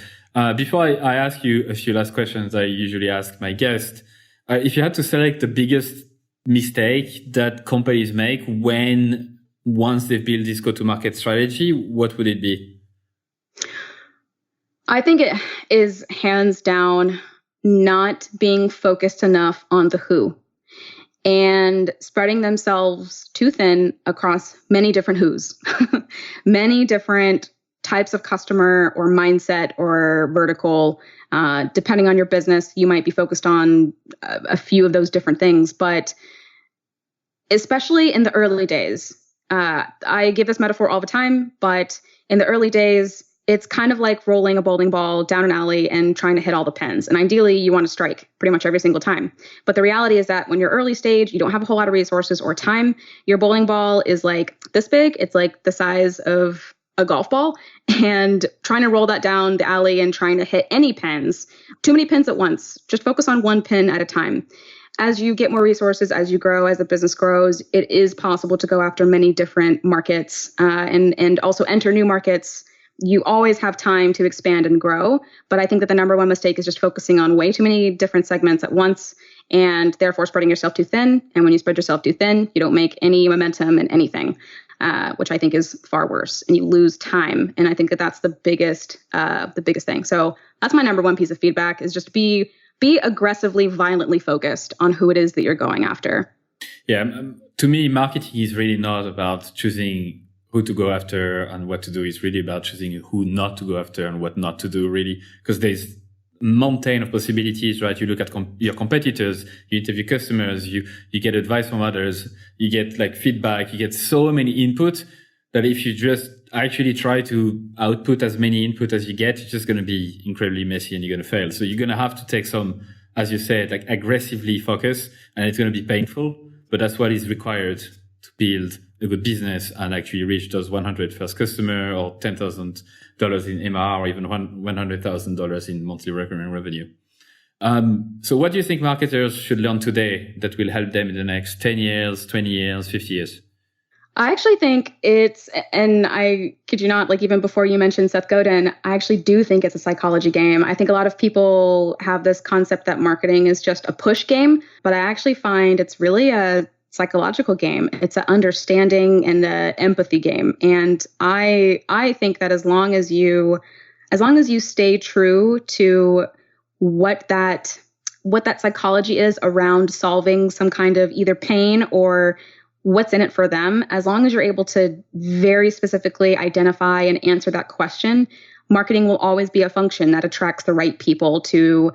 Before I ask you a few last questions, I usually ask my guest, if you had to select the biggest mistake that companies make once they've built this go-to-market strategy, what would it be? I think it is hands down not being focused enough on the who and spreading themselves too thin across many different who's, many different types of customer or mindset or vertical. Depending on your business, you might be focused on a few of those different things, but especially in the early days, I give this metaphor all the time, but in the early days, it's kind of like rolling a bowling ball down an alley and trying to hit all the pins. And ideally, you want to strike pretty much every single time. But the reality is that when you're early stage, you don't have a whole lot of resources or time. Your bowling ball is like this big. It's like the size of a golf ball. And trying to roll that down the alley and trying to hit any pins, too many pins at once. Just focus on one pin at a time. As you get more resources, as you grow, as the business grows, it is possible to go after many different markets and also enter new markets. You always have time to expand and grow. But I think that the number one mistake is just focusing on way too many different segments at once and therefore spreading yourself too thin. And when you spread yourself too thin, you don't make any momentum in anything, which I think is far worse. And you lose time. And I think that that's the biggest thing. So that's my number one piece of feedback is just be aggressively, violently focused on who it is that you're going after. Yeah. To me, marketing is really not about choosing who to go after and what to do. It's really about choosing who not to go after and what not to do, really, because there's a mountain of possibilities, right? You look at your competitors, you interview customers, you get advice from others, you get like feedback, you get so many input that if you just actually try to output as many input as you get, it's just going to be incredibly messy and you're going to fail. So you're going to have to take some, as you said, like aggressively focus, and it's going to be painful, but that's what is required to build a good business and actually reach those 100 first customer or $10,000 in MRR or even $100,000 in monthly recurring revenue. So what do you think marketers should learn today that will help them in the next 10 years, 20 years, 50 years? I actually think and I kid you not, like even before you mentioned Seth Godin, I actually do think it's a psychology game. I think a lot of people have this concept that marketing is just a push game, but I actually find it's really a psychological game. It's an understanding and an empathy game. And I think that as long as you as long as you stay true to what that psychology is around solving some kind of either pain or what's in it for them, as long as you're able to very specifically identify and answer that question, marketing will always be a function that attracts the right people to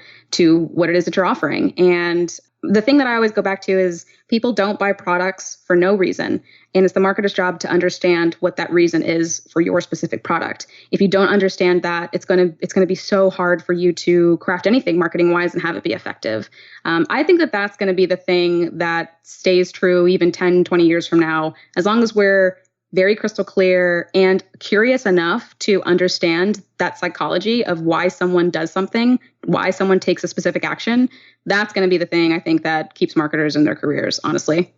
what it is that you're offering. And the thing that I always go back to is people don't buy products for no reason. And it's the marketer's job to understand what that reason is for your specific product. If you don't understand that, it's going to be so hard for you to craft anything marketing wise and have it be effective. I think that that's going to be the thing that stays true even 10, 20 years from now, as long as we're very crystal clear and curious enough to understand that psychology of why someone does something, why someone takes a specific action. That's going to be the thing I think that keeps marketers in their careers, honestly.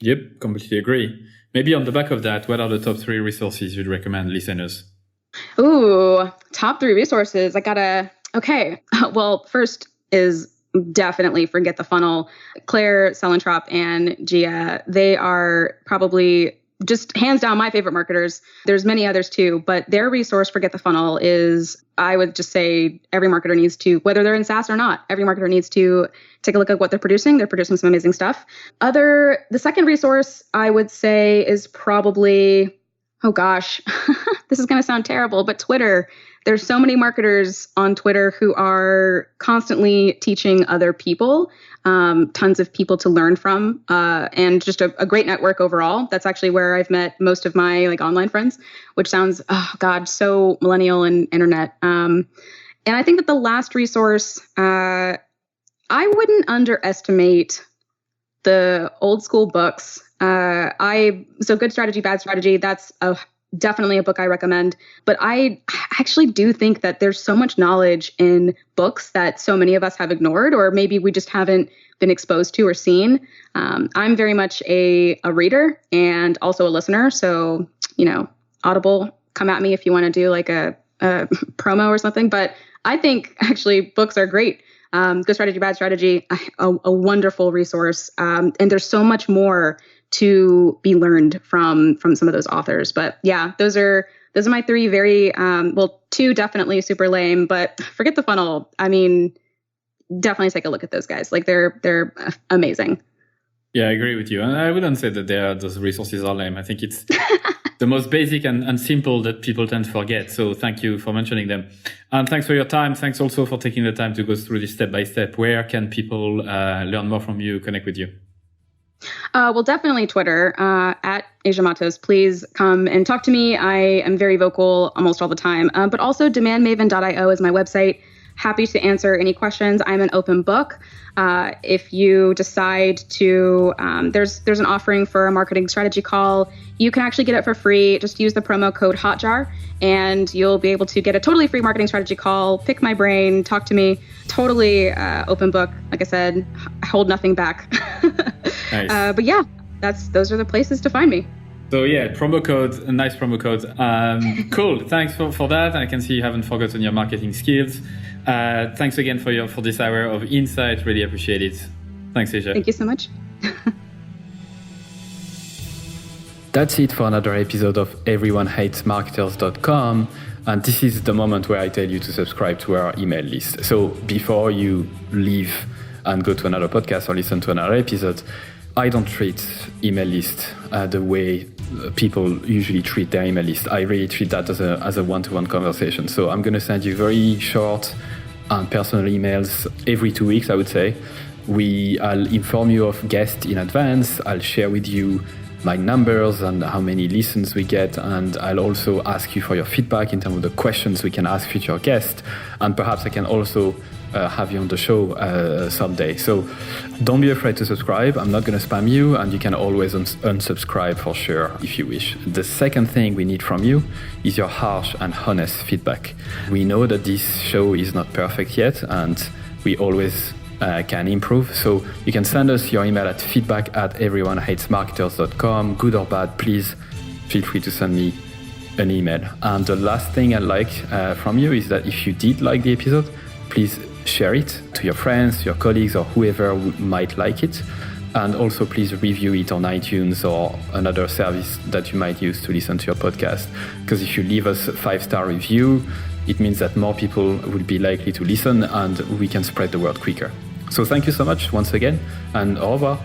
Yep, completely agree. Maybe on the back of that, what are the top 3 resources you'd recommend listeners? Ooh, top 3 resources. Okay. Well, first is definitely Forget the Funnel. Claire Selentrop and Gia, they are probably just hands down my favorite marketers. There's many others too, but their resource, Forget the Funnel, is, I would just say every marketer needs to, whether they're in SaaS or not, every marketer needs to take a look at what they're producing. They're producing some amazing stuff. The second resource I would say is probably, oh gosh, this is going to sound terrible, but Twitter. There's so many marketers on Twitter who are constantly teaching other people, tons of people to learn from, and just a great network overall. That's actually where I've met most of my online friends, which sounds, oh God, so millennial and internet. And I think that the last resource, I wouldn't underestimate the old school books. So Good Strategy, Bad Strategy, that's definitely a book I recommend. But I actually do think that there's so much knowledge in books that so many of us have ignored, or maybe we just haven't been exposed to or seen. I'm very much a reader and also a listener. So, Audible, come at me if you want to do like a promo or something. But I think actually books are great. Good Strategy, Bad Strategy, a wonderful resource. And there's so much more to be learned from some of those authors. But yeah, those are my 3 very, 2 definitely super lame, but Forget the Funnel. I mean, definitely take a look at those guys. Like they're amazing. Yeah, I agree with you. And I wouldn't say that those resources are lame. I think it's the most basic and simple that people tend to forget. So thank you for mentioning them. And thanks for your time. Thanks also for taking the time to go through this step by step. Where can people learn more from you, connect with you? Well, definitely Twitter, at Asia Matos. Please come and talk to me. I am very vocal almost all the time. But also demandmaven.io is my website. Happy to answer any questions. I'm an open book. If you decide to, there's an offering for a marketing strategy call. You can actually get it for free. Just use the promo code HOTJAR and you'll be able to get a totally free marketing strategy call. Pick my brain, talk to me. Totally open book. Like I said, I hold nothing back. Nice. But yeah, those are the places to find me. So yeah, promo code, a nice promo code. Cool. Thanks for that. I can see you haven't forgotten your marketing skills. Thanks again for this hour of insight. Really appreciate it. Thanks, Asia. Thank you so much. That's it for another episode of EveryoneHatesMarketers.com. And this is the moment where I tell you to subscribe to our email list. So before you leave and go to another podcast or listen to another episode, I don't treat email list the way people usually treat their email list. I really treat that as a one-to-one conversation. So I'm going to send you very short and personal emails every 2 weeks, I would say. I'll inform you of guests in advance. I'll share with you my numbers and how many listens we get. And I'll also ask you for your feedback in terms of the questions we can ask future guests. And perhaps I can also have you on the show someday. So don't be afraid to subscribe. I'm not going to spam you, and you can always unsubscribe for sure if you wish. The second thing we need from you is your harsh and honest feedback. We know that this show is not perfect yet, and we always can improve. So you can send us your email at feedback@everyonehatesmarketers.com. Good or bad, please feel free to send me an email. And the last thing I'd like from you is that if you did like the episode, please share it to your friends, your colleagues, or whoever might like it. And also please review it on iTunes or another service that you might use to listen to your podcast. Because if you leave us a 5-star review, it means that more people will be likely to listen and we can spread the word quicker. So thank you so much once again, and au revoir.